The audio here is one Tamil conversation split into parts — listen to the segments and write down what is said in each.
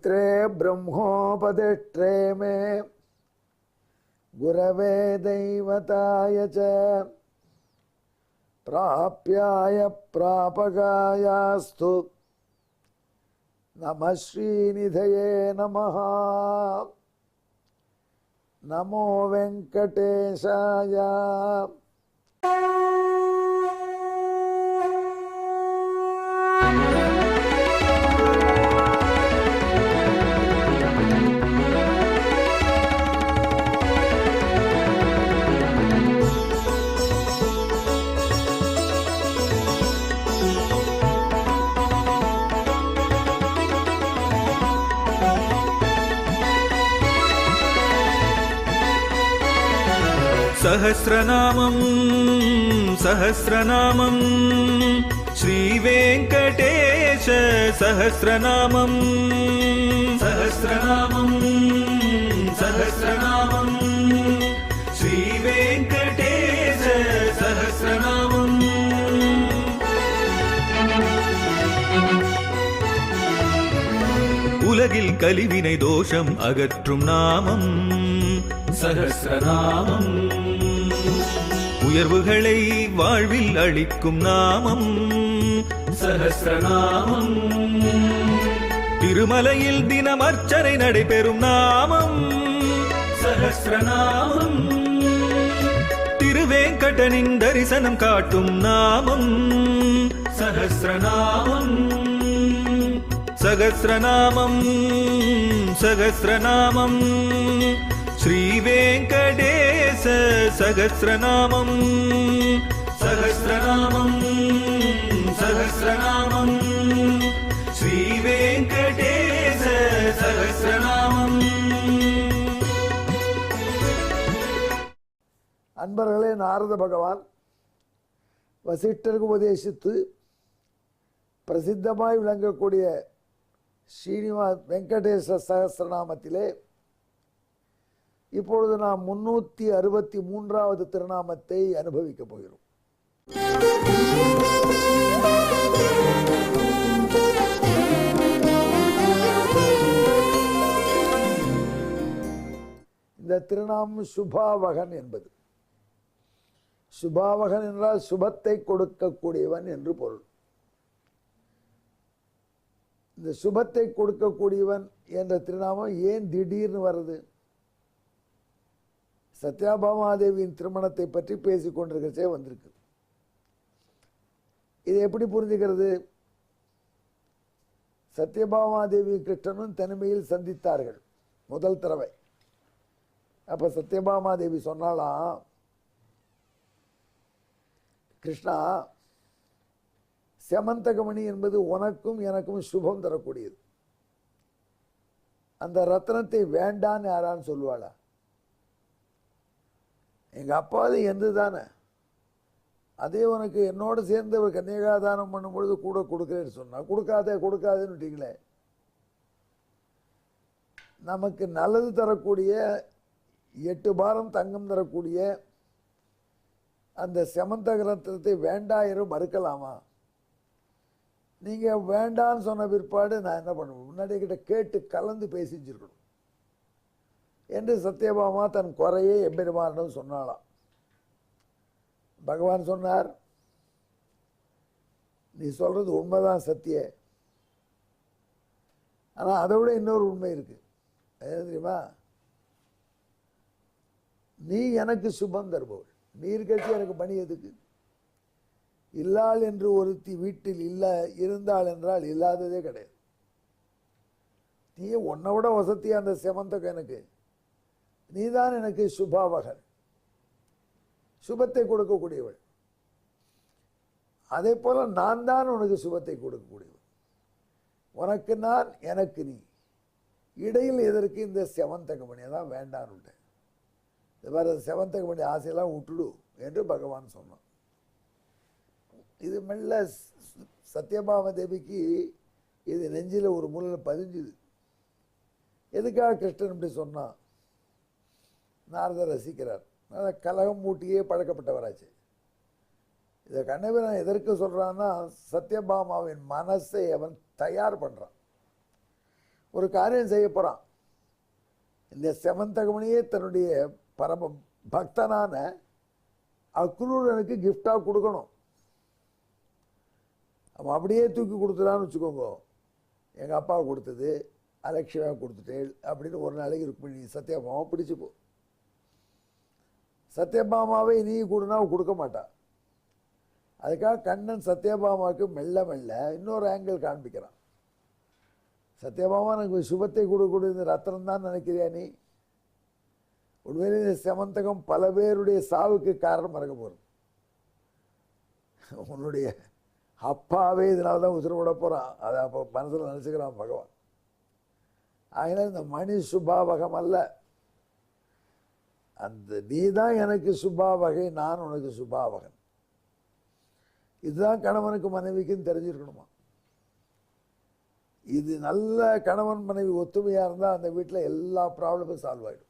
पवित्रे ब्रह्मोपदिष्ट्रे मे गुरवे दैवताय च प्राप्याय प्रापकायास्तु नमः श्रीनिधये नमः। नमो वेंकटेशाय। सहस्रनामं सहस्रनामं श्रीवेंकटेश सहस्रनामं सहस्रनामं सहस्रनामं श्रीवेंकटेश सहस्रनामं। உலகில் கலிவினை தோஷம் அகற்றும் நாமம் சஹஸ்ரநாமம். உயர்வுகளை வாழ்வில் அளிக்கும் நாமம் சஹஸ்ரநாமம். திருமலையில் தினம் அர்ச்சனை நடைபெறும் நாமம் சஹஸ்ரநாமம். திருவேங்கடனின் தரிசனம் காட்டும் நாமம் சஹஸ்ரநாமம். சகஸ்ரநாமம் சகஸ்ரநாமம் श्रीवेंकटेश सहस्रनामं सहस्रनामं सहस्रनामं श्रीवेंकटेश सहस्रनामं। அன்பர்களே, நாரத பகவான் வசிஷ்டருக்கு உபதேசித்து பிரசித்தமாய் விளங்கக்கூடிய ஸ்ரீனிவாஸ் வெங்கடேச சகஸ்ரநாமத்திலே இப்பொழுது நாம் 363வது திருநாமத்தை அனுபவிக்க போகிறோம். இந்த திருநாமம் சுபாவகன் என்பது. சுபாவகன் என்றால் சுபத்தை கொடுக்கக்கூடியவன் என்று பொருள். இந்த சுபத்தை கொடுக்கக்கூடியவன் என்ற திருநாமம் ஏன் திடீர்னு வருது? சத்யபாமாதேவியின் திருமணத்தை பற்றி பேசிக் கொண்டிருக்கிறச்சே வந்திருக்கு. இதை எப்படி புரிஞ்சுக்கிறது? சத்யபாமாதேவி கிருஷ்ணனும் தனிமையில் சந்தித்தார்கள் முதல் தடவை. அப்ப சத்யபாமாதேவி சொன்னாலாம், கிருஷ்ணா, செமந்தகமணி என்பது உனக்கும் எனக்கும் சுபம் தரக்கூடியது. அந்த ரத்னத்தை வேண்டான்னு யாரான்னு சொல்லுவாளா? எங்கள் அப்பாவது எந்த தானே, அதே உனக்கு என்னோடு சேர்ந்து ஒரு கன்னிகாதானம் பண்ணும் பொழுது கூட கொடுக்குறேன்னு சொன்னால் கொடுக்காதுன்னு விட்டீங்களே. நமக்கு நல்லது தரக்கூடிய 8 பாரம் தங்கம் தரக்கூடிய அந்த செமந்த ரத்னத்தை வேண்டாயிரம் மறுக்கலாமா? நீங்கள் வேண்டான்னு சொன்ன பிற்பாடு நான் என்ன பண்ணுவேன்? முன்னாடி கிட்ட கேட்டு கலந்து பேசிச்சிருக்கணும் என்று சத்யபாமா தன் குறையை எம்பெருமானிடம் சொன்னாலாம். பகவான் சொன்னார், நீ சொல்றது உண்மைதான் சத்திய, ஆனால் அதை விட இன்னொரு உண்மை இருக்கு. என்ன தெரியுமா? நீ எனக்கு சுபம் தருபவள். நீர் கட்சி எனக்கு பணி எதுக்கு? இல்லாள் என்று ஒருத்தி வீட்டில் இருந்தாள் என்றால் இல்லாததே கிடையாது. நீ உன்னை விட வசதியா அந்த செமந்தகம் எனக்கு. நீதான் எனக்கு சுபாவகன், சுபத்தை கொடுக்கக்கூடியவள். அதே போல நான் தான் உனக்கு சுபத்தை கொடுக்கக்கூடியவள். உனக்கு நான், எனக்கு நீ. இடையில் எதற்கு இந்த செவந்தகமணி? தான் வேண்டான்னு விட்டேன். இது வேற செவந்தகமணி ஆசையெல்லாம் விட்டுடு என்று பகவான் சொன்னான். இது மெல்ல சத்யபாமா தேவிக்கு இது நெஞ்சில் ஒரு மூலையில் பதிஞ்சுது. எதுக்காக கிருஷ்ணன் இப்படி சொன்னான்? நாரதர் ரசிக்கிறார். கலகம் மூட்டியே பழக்கப்பட்டவராச்சு. இதை கண்ணபிரான் எதற்கு சொல்றான்னா, சத்யபாமாவின் மனசை அவன் தயார் பண்றான். ஒரு காரியம் செய்ய போகிறான். இந்த செவந்தகமணியே தன்னுடைய பரம பக்தனான அக்ரூரனுக்கு கிஃப்டாக கொடுக்கணும். அவன் அப்படியே தூக்கி கொடுத்துடான்னு வச்சுக்கோங்க, எங்கள் அப்பாவை கொடுத்தது அலட்சியமாக கொடுத்துட்டேன் அப்படின்னு ஒரு நாளைக்கு ருக்மிணி சத்யபாமாவை பிடிச்சிப்போ. சத்யபாமாவை நீ கொடுனா கொடுக்க மாட்டான். அதுக்காக கண்ணன் சத்யபாமாவுக்கு மெல்ல மெல்ல இன்னொரு ஆங்கிள் காண்பிக்கிறான். சத்யபாமா எனக்கு சுபத்தை கொடுக்கூட இந்த ரத்தனம் தான் நினைக்கிறியா நீ? உண்மையிலே இந்த செமந்தகம் பல பேருடைய சாவுக்கு காரணம் மறக்க போகிறது. உன்னுடைய அப்பாவே இதனால தான் உசுர விட போகிறான். அதை அப்போ மனசில் நினச்சிக்கிறான் பகவான். அதனால் இந்த மணி சுபாவகம் அல்ல, அந்த நீ தான் எனக்கு சுபாவகை, நான் உனக்கு சுபாவகன். இதுதான் கணவனுக்கு மனைவிக்குன்னு தெரிஞ்சிருக்கணுமா. இது நல்ல கணவன் மனைவி ஒத்துமையாக இருந்தால் அந்த வீட்டில் எல்லா ப்ராப்ளமும் சால்வ் ஆகிடும்.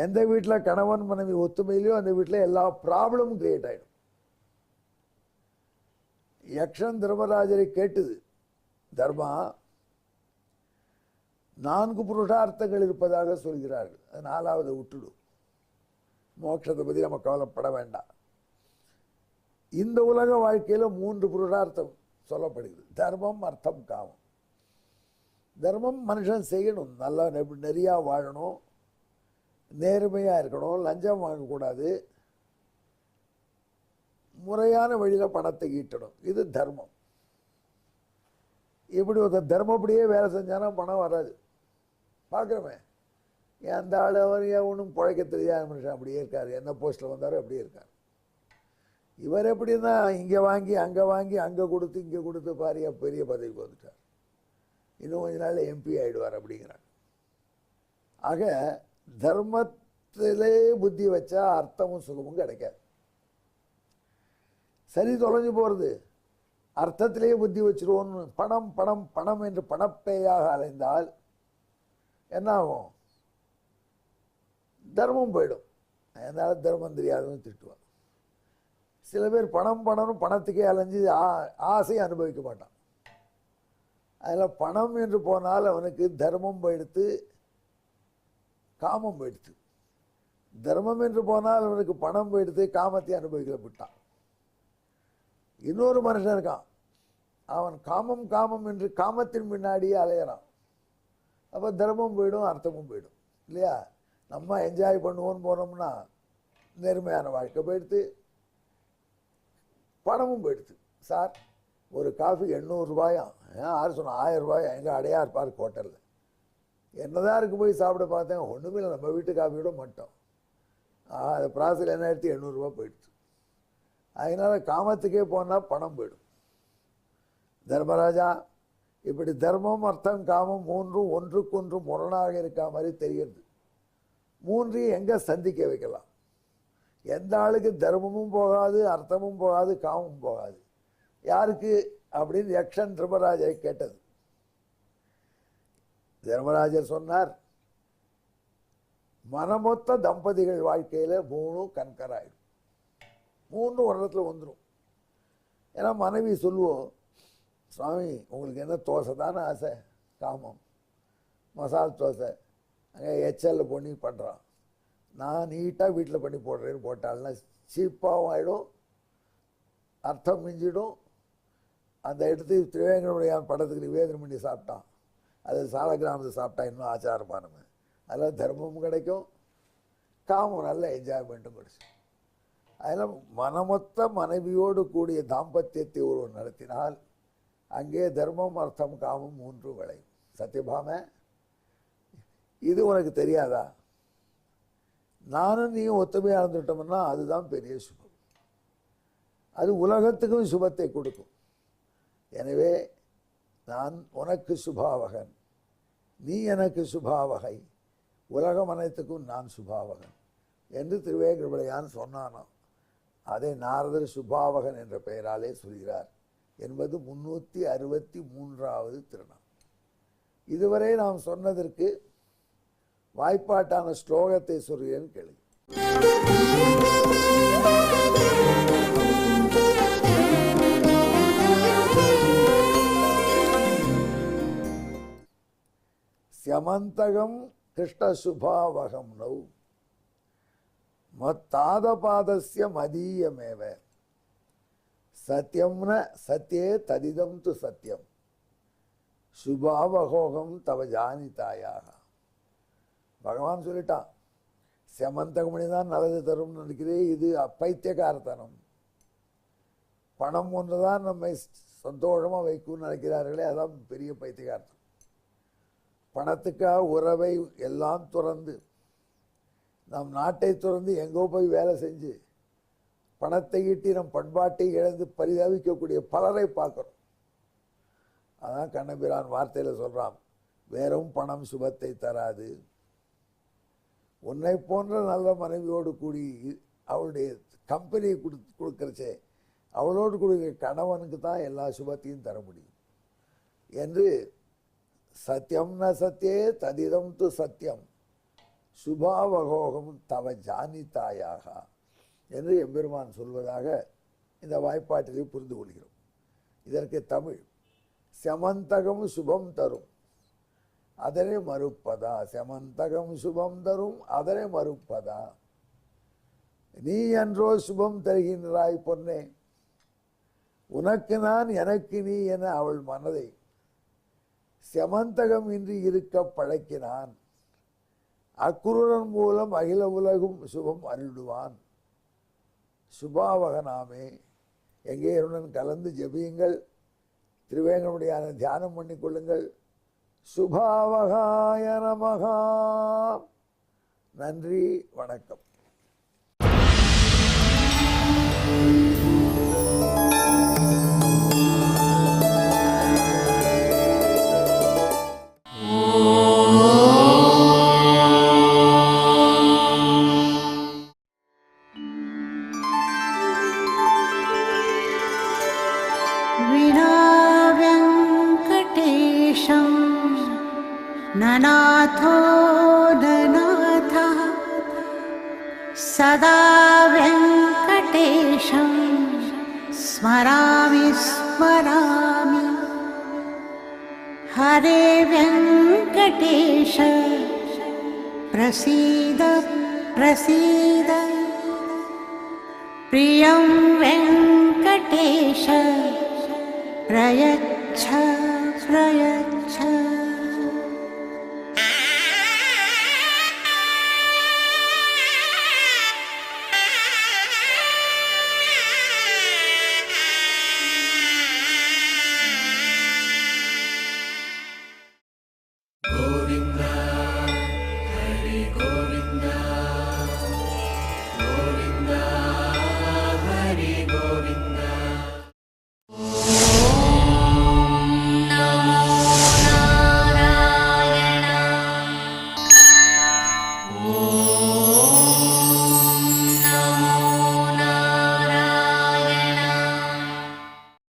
எந்த வீட்டில் கணவன் மனைவி ஒத்துமையிலையோ அந்த வீட்டில் எல்லா ப்ராப்ளமும் கிரியேட் ஆகிடும். யக்ஷன் தர்மராஜரை கேட்டது, தர்மா 4 புருஷார்த்தங்கள் இருப்பதாக சொல்கிறார்கள், அது 4வது விட்டுடும், மோட்சத்தை பற்றி நம்ம கவலைப்பட வேண்டாம். இந்த உலக வாழ்க்கையில் 3 புருஷார்த்தம் சொல்லப்படுகிறது, தர்மம் அர்த்தம் காமம். தர்மம் மனுஷன் செய்யணும், நல்லா நிறையா வாழணும், நேர்மையாக இருக்கணும், லஞ்சம் வாங்கக்கூடாது, முறையான வழியில் பணத்தை ஈட்டணும், இது தர்மம். இப்படி ஒரு தர்மப்படியே வேலை செஞ்சானா பணம் வராது. பார்க்குறோமே, அந்த ஆள் அவர் ஒன்றும் பிழைக்க தெரியாத மனுஷன் அப்படியே இருக்கார், என்ன போஸ்ட்டில் வந்தாரோ அப்படியே இருக்கார். இவர் எப்படின்னா இங்கே வாங்கி அங்கே கொடுத்து இங்கே கொடுத்து பாரியா பெரிய பதவிக்கு வந்துட்டார், இன்னும் கொஞ்ச நாள் எம்பி ஆகிடுவார் அப்படிங்கிறாங்க. ஆக தர்மத்திலே புத்தி வச்சா அர்த்தமும் சுகமும் கிடைக்காது. சரி தொலைஞ்சு போகிறது, அர்த்தத்திலேயே புத்தி வச்சிருவோன்னு பணம் பணம் பணம் என்று பணப்பேயாக அலைந்தால் என்ன ஆகும்? தர்மம் போயிடும். அதனால் தர்மம் தெரியாதுன்னு திட்டுவான். சில பேர் பணம் பணம்னு பணத்துக்கே அலைஞ்சு ஆசையை அனுபவிக்க மாட்டான். அதில் பணம் என்று போனால் அவனுக்கு தர்மம் போயிடுத்து, காமம் போயிடுத்து. தர்மம் என்று போனால் அவனுக்கு பணம் போயிடுத்து, காமத்தை அனுபவிக்கல விட்டான். இன்னொரு மனுஷன் இருக்கான், அவன் காமம் காமம் என்று காமத்தின் பின்னாடியே அலையிறான். அப்போ தர்மம் போயிடும், அர்த்தமும் போயிடும் இல்லையா? நம்ம என்ஜாய் பண்ணுவோன்னு போனோம்னா நேர்மையான வாழ்க்கை போயிடுத்து, பணமும் போயிடுது. சார் ஒரு காஃபி 800 ரூபாயா? யார் சொன்னால் 1000 ரூபாயா? எங்கே அடையார் பார்க் ஹோட்டலில் என்னதான் இருக்கு, போய் சாப்பிட பார்த்தேன், ஒன்றுமே இல்லை, நம்ம வீட்டு காஃபியோட மட்டும் அது ப்ராசல் என்ன எடுத்து 800 ரூபா போயிடுச்சு. அதனால் காமத்துக்கே போனால் பணம் போயிடும். தர்மராஜா, இப்படி தர்மம் அர்த்தம் காமம் 3ம் ஒன்றுக்கொன்று முரணாக இருக்கா மாதிரி தெரிகிறது. 3ஐயும் எங்கே சந்திக்க வைக்கலாம்? எந்த ஆளுக்கு தர்மமும் போகாது, அர்த்தமும் போகாது, காமமும் போகாது? யாருக்கு அப்படின்னு யக்ஷன் தர்மராஜரை கேட்டது. தர்மராஜர் சொன்னார், மனமொத்த தம்பதிகள் வாழ்க்கையில் 3ம் கண்கராயிடும், 3 வருடத்தில் வந்துடும். ஏன்னா மனைவி சொல்லுவோம், சுவாமி உங்களுக்கு என்ன தோசை தானே ஆசை, காமம், மசால் தோசை, அங்கே எச்எல்ல பண்ணி பண்ணுறான், நான் நீட்டாக வீட்டில் பண்ணி போடுறேன்னு போட்டால்னா சீப்பாகவும் ஆகிடும், அர்த்தம் மிஞ்சிடும். அந்த இடத்து திருவேங்கனுடைய படத்துக்கு நிவேதனம் பண்ணி சாப்பிட்டான், அது சாலக்கிராமத்தை சாப்பிட்டா இன்னும் ஆச்சாரமானவன். அதில் தர்மமும் கிடைக்கும், காமம் நல்ல என்ஜாய்மெண்ட்டும் கிடைக்கும். அதில் மனமொத்த மனைவியோடு கூடிய தாம்பத்தியத்தை ஒருவன் நடத்தினால் அங்கே தர்மம் அர்த்தம் காமம் 3 விளையும். சத்யபாம, இது உனக்கு தெரியாதா? நானும் நீயும் ஒத்துமையாக இருந்துட்டோம்னா அதுதான் பெரிய சுபம், அது உலகத்துக்கும் சுபத்தை கொடுக்கும். எனவே நான் உனக்கு சுபாவகன், நீ எனக்கு சுபாவகை, உலகம் அனைத்துக்கும் நான் சுபாவகன் என்று திருவேங்கடமுடையான் சொன்னானாம். அதை நாரதர் சுபாவகன் என்ற பெயராலே சொல்கிறார் என்பது 363வது திருநாள். இதுவரை நாம் சொன்னதற்கு வாய்ப்பாட்டான ஸ்லோகத்தை சொல்கிறேன் கேளு. சமந்தகம் கிருஷ்ணசுபாவகம் நௌ மத்தாதபாதஸ்ய மதீயமேவ சத்யம்ன சத்யே ததிதம் து சத்யம் சுபாவகோகம் தவ ஜானிதாயாக. பகவான் சொல்லிட்டான், செமந்தகமணி தான் நல்லது தரும் நினைக்கிறேன், இது பைத்தியக்காரத்தனம். பணம் ஒன்று தான் நம்மை சந்தோஷமாக வைக்கும்னு நினைக்கிறார்களே, அதான் பெரிய பைத்தியக்காரத்தனம். பணத்துக்காக உறவை எல்லாம் துறந்து, நம் நாட்டை துறந்து எங்கோ போய் வேலை செஞ்சு பணத்தை ஈட்டி நம் பண்பாட்டை இழந்து பரிதவிக்கக்கூடிய பலரை பார்க்குறோம். அதான் கண்ணபிரான் வார்த்தையில் சொல்கிறான், வேறும் பணம் சுபத்தை தராது. உன்னை போன்ற நல்ல மனைவியோடு கூடி அவளுடைய கம்பெனியை கொடுக்கறச்சே அவளோடு கொடுக்குற கணவனுக்கு தான் எல்லா சுபத்தையும் தர முடியும் என்று சத்தியம் ந சத்தியே ததிதம் து சத்தியம் சுபாவகோகம் தவ ஜானிதாயாக என்று எம்பெருமான் சொல்வதாக இந்த வாய்ப்பாட்டிலே புரிந்து கொள்கிறோம். இதற்கு தமிழ் செமந்தகம் சுபம் தரும் அதனை மறுப்பதா, செமந்தகம் சுபம் தரும் அதனை மறுப்பதா, நீ என்றோ சுபம் தருகின்றாய் பொன்னே, உனக்கு நான் எனக்கு நீ என அவள் மனதை செமந்தகம் இன்றி இருக்க பழக்கினான். அக்குருடன் மூலம் அகில உலகும் சுபம் அருள்வான். சுபாவகனாமே, எங்கே என்னுடன் கலந்து ஜெபியுங்கள், திருவேங்கடமுடியான தியானம் பண்ணிக்கொள்ளுங்கள். சுபாவகாய நமகா. நன்றி, வணக்கம். ननाथो ननाथः सदा वेङ्कटेशं स्मरामि स्मरामि. हरे वेङ्कटेश प्रसीद प्रसीद. प्रियं वेङ्कटेश